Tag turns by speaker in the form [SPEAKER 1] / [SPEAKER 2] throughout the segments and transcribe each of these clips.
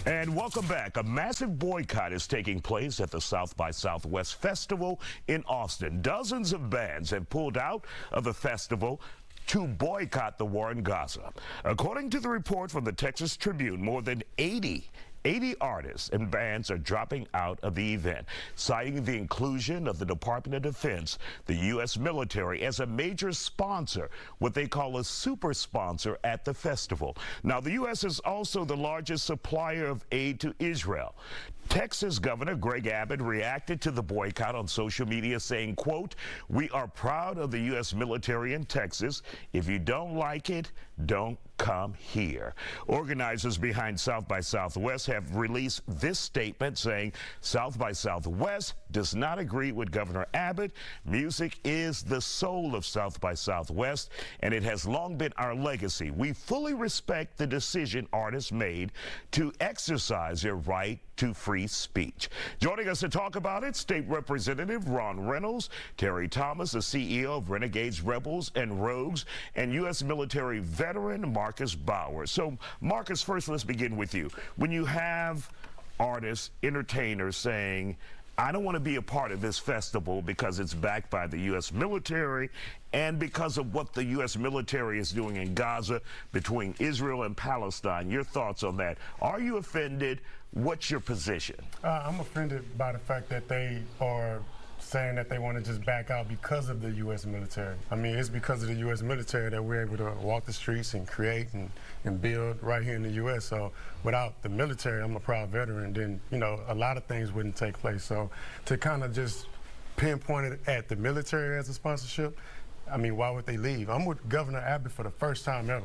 [SPEAKER 1] And welcome back. A massive boycott is taking place at the South by Southwest Festival in Austin. Dozens of bands have pulled out of the festival to boycott the war in Gaza. According to the report from the Texas Tribune, more than 80 artists and bands are dropping out of the event, citing the inclusion of the Department of Defense, the U.S. military, as a major sponsor, what they call a super sponsor at the festival. Now, the U.S. is also the largest supplier of aid to Israel. Texas Governor Greg Abbott reacted to the boycott on social media saying, quote, "We are proud of the U.S. military in Texas. If you don't like it, don't come here." Organizers behind South by Southwest have released this statement saying South by Southwest does not agree with Governor Abbott. Music is the soul of South by Southwest, and it has long been our legacy. We fully respect the decision artists made to exercise their right to free speech. Joining us to talk about it, State Representative Ron Reynolds, Terry Thomas, the CEO of Renegades, Rebels, and Rogues, and U.S. military veteran Marcus Bowers. So, Marcus, first let's begin with you. When you have artists, entertainers saying, I don't want to be a part of this festival because it's backed by the U.S. military and because of what the U.S. military is doing in Gaza between Israel and Palestine. Your thoughts on that? Are you offended? What's your position?
[SPEAKER 2] I'm offended by the fact that they are saying that they want to just back out because of the U.S. military. I mean, it's because of the U.S. military that we're able to walk the streets and create and build right here in the U.S. So without the military, I'm a proud veteran, then, you know, a lot of things wouldn't take place. So to kind of just pinpoint it at the military as a sponsorship, I mean, why would they leave? I'm with Governor Abbott for the first time ever,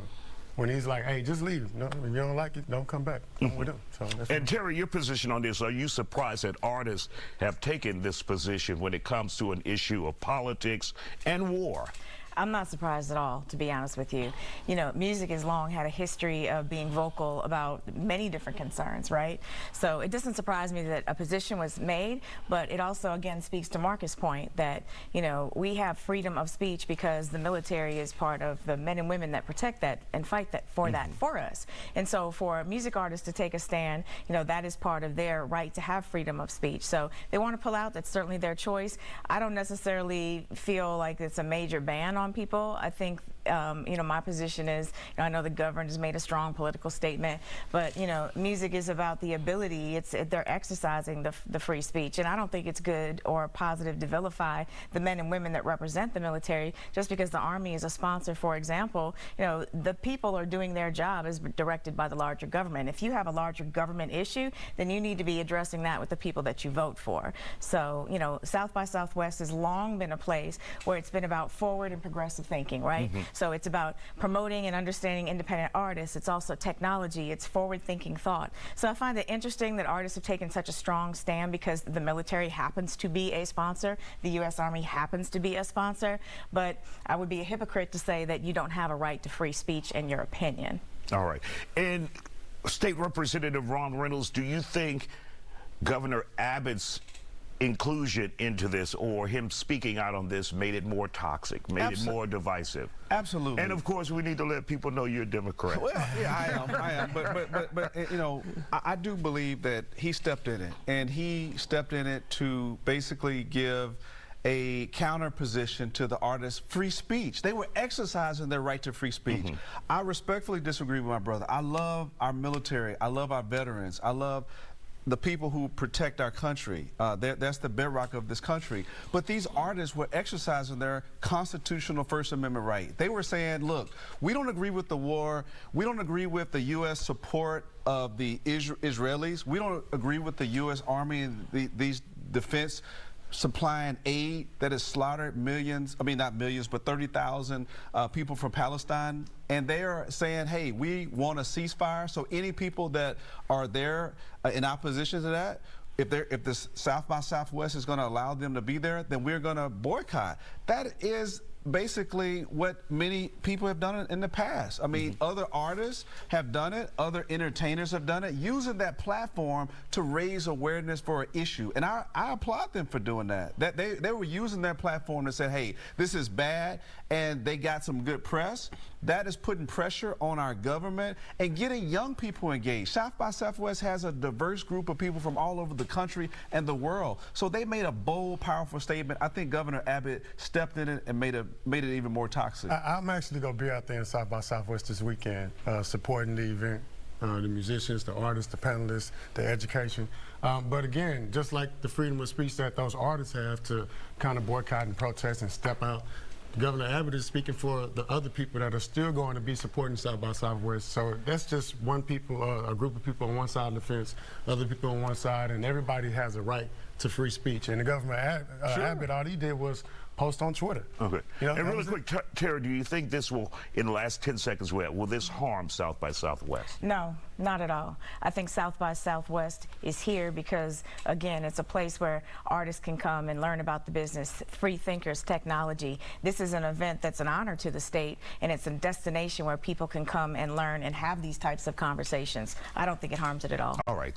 [SPEAKER 2] when he's like, hey, just leave. No, if you don't like it, don't come back. I'm with him. So
[SPEAKER 1] and Terry, your position on this, are you surprised that artists have taken this position when it comes to an issue of politics and war?
[SPEAKER 3] I'm not surprised at all, to be honest with you. You know, music has long had a history of being vocal about many different concerns, right? So it doesn't surprise me that a position was made, but it also, again, speaks to Marcus' point that, you know, we have freedom of speech because the military is part of the men and women that protect that and fight that for us. And so for music artists to take a stand, you know, that is part of their right to have freedom of speech. So they want to pull out, that's certainly their choice. I don't necessarily feel like it's a major ban on people. I think, you know, my position is, you know, I know the governor has made a strong political statement, but, you know, music is about the ability. They're exercising the free speech, and I don't think it's good or positive to vilify the men and women that represent the military just because the Army is a sponsor, for example. You know, the people are doing their job as directed by the larger government. If you have a larger government issue, then you need to be addressing that with the people that you vote for. So, you know, South by Southwest has long been a place where it's been about forward and progressive thinking, right? So it's about promoting and understanding independent artists. It's also technology. It's forward-thinking thought. So I find it interesting that artists have taken such a strong stand because the military happens to be a sponsor. The U.S. Army happens to be a sponsor. But I would be a hypocrite to say that you don't have a right to free speech in your opinion.
[SPEAKER 1] All right. And State Representative Ron Reynolds, do you think Governor Abbott's inclusion into this, or him speaking out on this, made it more toxic, made it more divisive?
[SPEAKER 4] Absolutely.
[SPEAKER 1] And of course, we need to let people know you're a Democrat.
[SPEAKER 4] Well, yeah, I am. But you know, I do believe that he stepped in it, and he stepped in it to basically give a counter position to the artists' free speech. They were exercising their right to free speech. I respectfully disagree with my brother. I love our military. I love our veterans. I love the people who protect our country. That's the bedrock of this country. But these artists were exercising their constitutional First Amendment right. They were saying, look, we don't agree with the war. We don't agree with the U.S. support of the Israelis. We don't agree with the U.S. Army and these defense supplying aid that has slaughtered millions, I mean not millions, but 30,000 people from Palestine. And they are saying, hey, we want a ceasefire. So any people that are there in opposition to that, if the South by Southwest is going to allow them to be there, then we're going to boycott. That is basically what many people have done in the past. I mean, other artists have done it, other entertainers have done it, using that platform to raise awareness for an issue. And I applaud them for doing that. They were using their platform to say, hey, this is bad, and they got some good press. that is putting pressure on our government and getting young people engaged. South by Southwest has a diverse group of people from all over the country and the world. So they made a bold, powerful statement. I think Governor Abbott stepped in it and made it even more toxic.
[SPEAKER 2] I'm actually going to be out there in South by Southwest this weekend supporting the event. The musicians, the artists, the panelists, the education. But again, just like the freedom of speech that those artists have to kind of boycott and protest and step out, Governor Abbott is speaking for the other people that are still going to be supporting South by Southwest. So that's just one people, a group of people on one side of the fence, other people on one side, and everybody has a right to free speech. And the Governor Abbott, all he did was post on Twitter.
[SPEAKER 1] Okay.
[SPEAKER 2] You know,
[SPEAKER 1] and really quick, Tara, do you think this will, in the last 10 seconds, will this harm South by Southwest?
[SPEAKER 3] No, not at all. I think South by Southwest is here because, again, it's a place where artists can come and learn about the business, free thinkers, technology. This is an event that's an honor to the state, and it's a destination where people can come and learn and have these types of conversations. I don't think it harms it at all.
[SPEAKER 1] All right.